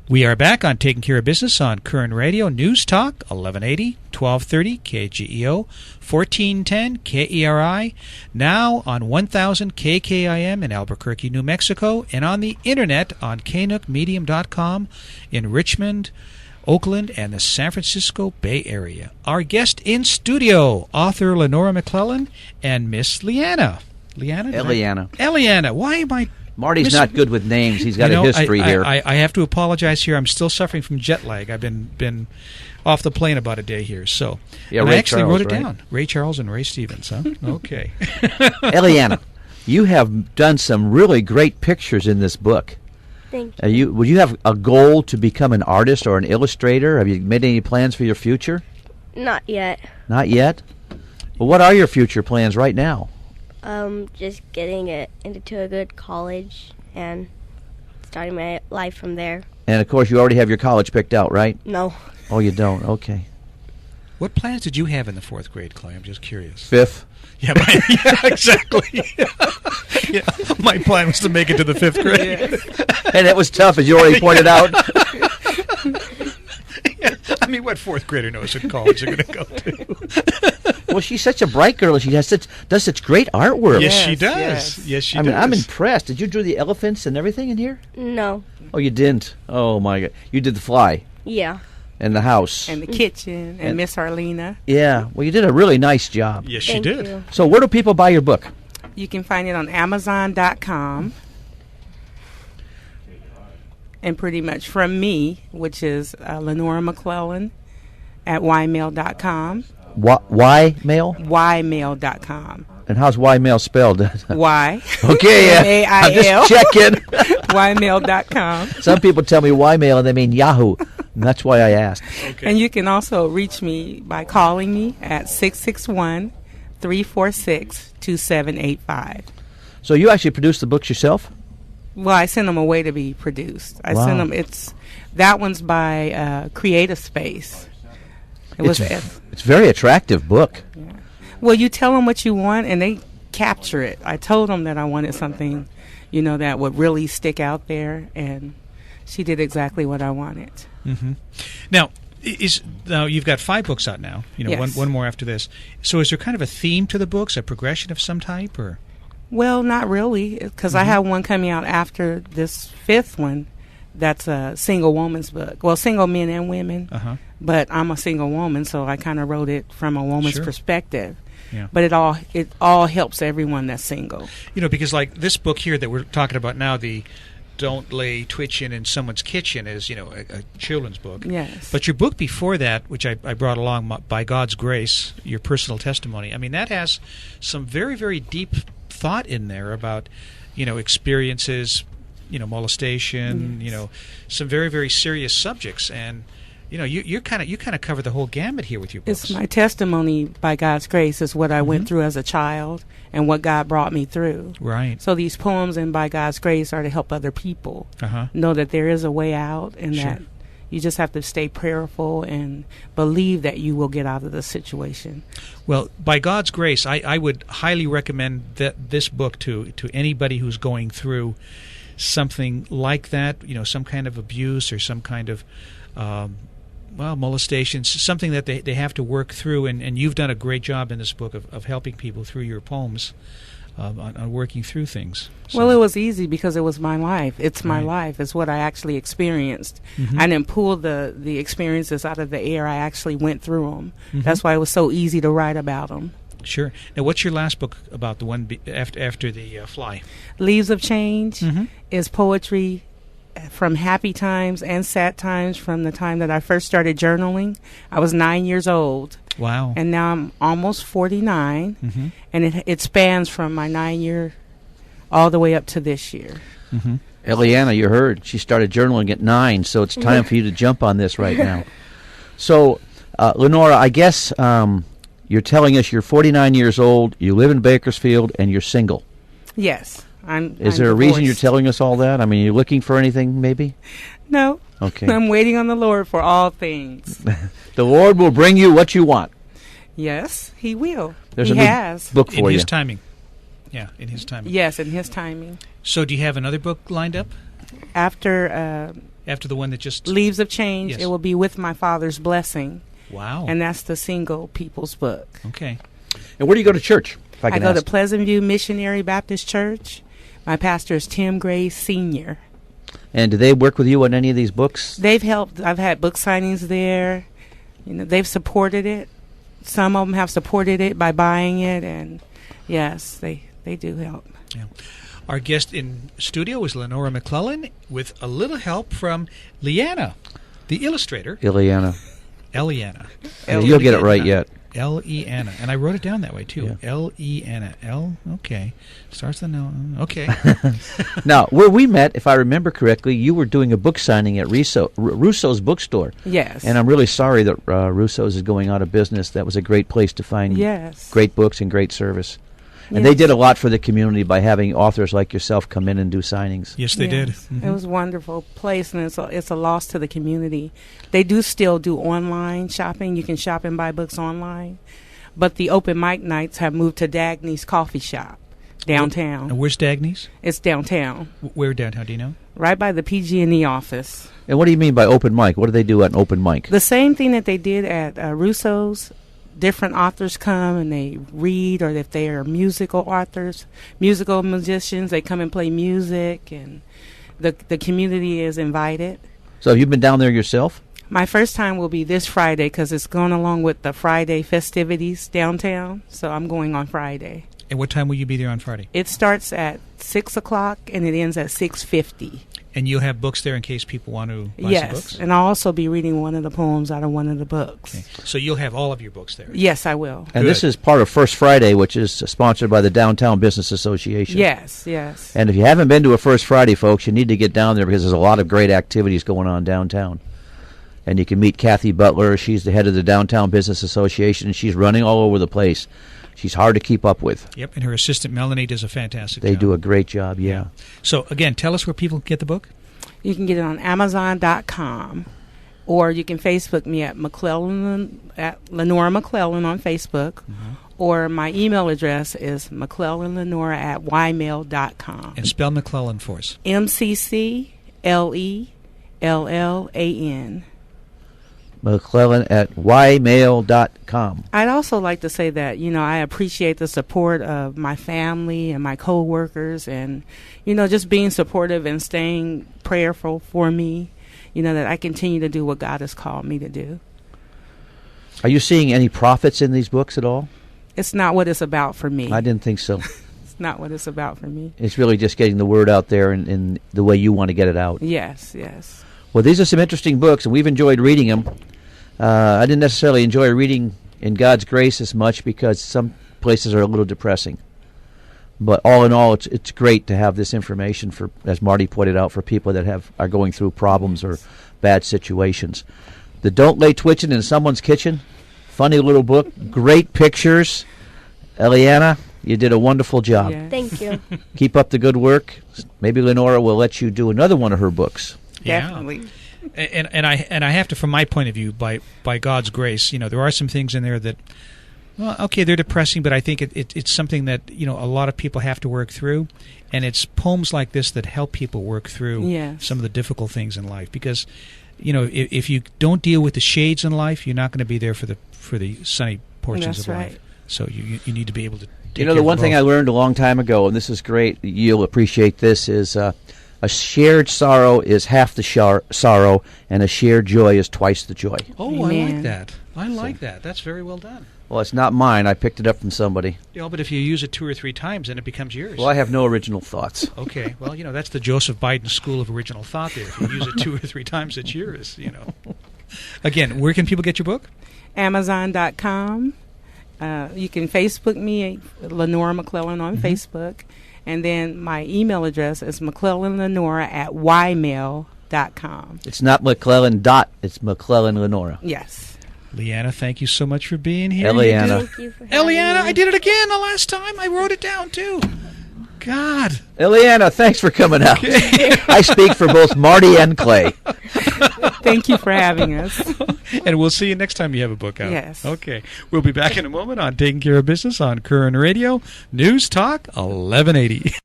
We are back on Taking Care of Business on Koerner Radio, News Talk, 1180, 1230, KGEO, 1410, KERI, now on 1000 KKIM in Albuquerque, New Mexico, and on the internet on knookmedium.com in Richmond, Oakland, and the San Francisco Bay Area. Our guest in studio, author Lenora McClellan and Miss Leanna. Eliana. Why am I... Marty's not good with names. He's got a history here. I have to apologize here. I'm still suffering from jet lag. I've been off the plane about a day here. So yeah, I actually Charles, wrote it right? down. Ray Charles and Ray Stevens, huh? Okay. Eliana, you have done some really great pictures in this book. Thank you. Would you have a goal to become an artist or an illustrator? Have you made any plans for your future? Not yet. Not yet? Well, what are your future plans right now? Just getting it into a good college and starting my life from there. And, of course, you already have your college picked out, right? No. Oh, you don't? Okay. What plans did you have in the fourth grade, Clay? I'm just curious. Fifth? Yeah, exactly. Yeah, my plan was to make it to the fifth grade. And it was tough, as you already pointed out. Yeah, I mean, what fourth grader knows what college they're going to go to? Well, she's such a bright girl. She does such great artwork. Yes, she does. Yes, she does. I'm impressed. Did you draw the elephants and everything in here? No. Oh, you didn't? Oh, my God. You did the fly. Yeah. And the house. And the kitchen. And Miss Arlena. Yeah. Well, you did a really nice job. Yes, she Thank did. you. So where do people buy your book? You can find it on Amazon.com. And pretty much from me, which is Lenora McClellan at ymail.com. Y-mail? ymail.com. And how's Y-mail spelled? Y. Okay, yeah. I'm M-A-I-L. just checking. ymail.com. Some people tell me Y-mail and they mean Yahoo. And that's why I asked. Okay. And you can also reach me by calling me at 661-346-2785. So you actually produced the books yourself? Well, I send them away to be produced. I Wow. send them. That one's by Creative Space. It's a very attractive book. Yeah. Well, you tell them what you want, and they capture it. I told them that I wanted something, that would really stick out there, and she did exactly what I wanted. Mm-hmm. Now you've got 5 books out now. Yes. one more after this. So is there kind of a theme to the books, a progression of some type, or? Well, not really, because I have one coming out after this 5th one. That's a single woman's book. Well, single men and women. Uh-huh. But I'm a single woman, so I kind of wrote it from a woman's perspective. Yeah. But it all helps everyone that's single. Because like this book here that we're talking about now, the Don't Lay Twitchin in Someone's Kitchen, is a children's book. Yes. But your book before that, which I brought along, By God's Grace, your personal testimony, I mean, that has some very, very deep thought in there about experiences, molestation, some very, very serious subjects, and you kind of cover the whole gamut here with your books. It's my testimony. By God's grace is what I went through as a child and what God brought me through. Right. So these poems and By God's grace are to help other people know that there is a way out, and that you just have to stay prayerful and believe that you will get out of the situation. Well, By God's Grace, I would highly recommend this book to anybody who's going through something like that, some kind of abuse or some kind of molestation, something that they have to work through, and you've done a great job in this book of helping people through your poems on working through things. So. Well, it was easy because it was my life. It's my life. It's what I actually experienced. I didn't pull the experiences out of the air. I actually went through them. That's why it was so easy to write about them. Sure. Now, what's your last book about, the one after the Fly? Leaves of Change is poetry from happy times and sad times from the time that I first started journaling. I was 9 years old. Wow. And now I'm almost 49, and it spans from my 9-year all the way up to this year. Eliana, you heard. She started journaling at 9, so it's time for you to jump on this right now. So, Lenora, I guess you're telling us you're 49 years old, you live in Bakersfield, and you're single. Yes. Is there a reason you're telling us all that? I mean, you're looking for anything, maybe? No. Okay. I'm waiting on the Lord for all things. The Lord will bring you what you want. Yes, He will. There's He a new has. book for you. In His timing. Yeah, in His timing. Yes, in His timing. So do you have another book lined up? After After the one that just... Leaves of Change. Yes. It will be With My Father's Blessing. Wow. And that's the single people's book. Okay. And where do you go to church, if I I can go ask? to Pleasant View Missionary Baptist Church. My pastor is Tim Gray Sr. And do they work with you on any of these books? They've helped. I've had book signings there. They've supported it. Some of them have supported it by buying it, and yes, they do help. Yeah. Our guest in studio is Lenora McClellan with a little help from Leanna, the illustrator. Eliana. Eliana. You'll get it right yet. L-E-Anna. And I wrote it down that way, too. Yeah. L-E-Anna. L, okay. Starts the no. Okay. Now, where we met, if I remember correctly, you were doing a book signing at Russo's bookstore. Yes. And I'm really sorry that Russo's is going out of business. That was a great place to find great books and great service. And they did a lot for the community by having authors like yourself come in and do signings. Yes, they did. It was a wonderful place, and it's a loss to the community. They do still do online shopping. You can shop and buy books online. But the open mic nights have moved to Dagny's Coffee Shop downtown. And where's Dagny's? It's downtown. Where downtown, do you know? Right by the PG&E office. And what do you mean by open mic? What do they do at an open mic? The same thing that they did at Russo's. Different authors come and they read, or if they are musical authors, musical musicians, they come and play music, and the community is invited. So have you been down there yourself? My first time will be this Friday because it's going along with the Friday festivities downtown, so I'm going on Friday. And what time will you be there on Friday? It starts at 6 o'clock and it ends at 6:50. And you'll have books there in case people want to buy some books? Yes, and I'll also be reading one of the poems out of one of the books. Okay. So you'll have all of your books there? Yes, I will. And this is part of First Friday, which is sponsored by the Downtown Business Association. Yes. And if you haven't been to a First Friday, folks, you need to get down there because there's a lot of great activities going on downtown. And you can meet Kathy Butler. She's the head of the Downtown Business Association, and she's running all over the place. She's hard to keep up with. Yep, and her assistant Melanie does a fantastic job. They do a great job, yeah. So, again, tell us where people can get the book. You can get it on Amazon.com, or you can Facebook me at Lenora McClellan on Facebook, or my email address is McClellanLenora@ymail.com. And spell McClellan for us. McClellan. McClellan at ymail.com. I'd also like to say that, I appreciate the support of my family and my co-workers, and, just being supportive and staying prayerful for me, that I continue to do what God has called me to do. Are you seeing any profits in these books at all? It's not what it's about for me. I didn't think so. It's not what it's about for me. It's really just getting the word out there in the way you want to get it out. Yes. Well, these are some interesting books, and we've enjoyed reading them. I didn't necessarily enjoy reading In God's Grace as much because some places are a little depressing. But all in all, it's great to have this information for, as Marty pointed out, for people that are going through problems or bad situations. The Don't Lay Twitchin' in Someone's Kitchen, funny little book, great pictures. Eliana, you did a wonderful job. Yes. Thank you. Keep up the good work. Maybe Lenora will let you do another one of her books. Definitely. And I have to, from my point of view, by God's grace, there are some things in there that, well, okay, they're depressing, but I think it's something that a lot of people have to work through, and it's poems like this that help people work through some of the difficult things in life. Because if you don't deal with the shades in life, you're not going to be there for the sunny portions of life. So you need to be able to. The one thing I learned a long time ago, and this is great, you'll appreciate this, is. A shared sorrow is half the sorrow, and a shared joy is twice the joy. Oh, Amen. I like that. I like that. That's very well done. Well, it's not mine. I picked it up from somebody. But if you use it 2 or 3 times, then it becomes yours. Well, I have no original thoughts. Okay. Well, that's the Joseph Biden School of Original Thought there. If you use it 2 or 3 times, it's yours, Again, where can people get your book? Amazon.com. You can Facebook me, Lenora McClellan on Facebook. And then my email address is McClellanLenora@ymail.com. It's not McClellan dot, it's McClellan Lenora. Yes. Leanna, thank you so much for being here. Eliana. Thank you for having Eliana, me. I did it again the last time. I wrote it down, too. God. Eliana, thanks for coming out. I speak for both Marty and Clay. Thank you for having us. And we'll see you next time you have a book out. Yes. Okay. We'll be back in a moment on Taking Care of Business on Koerner Radio. News Talk 1180.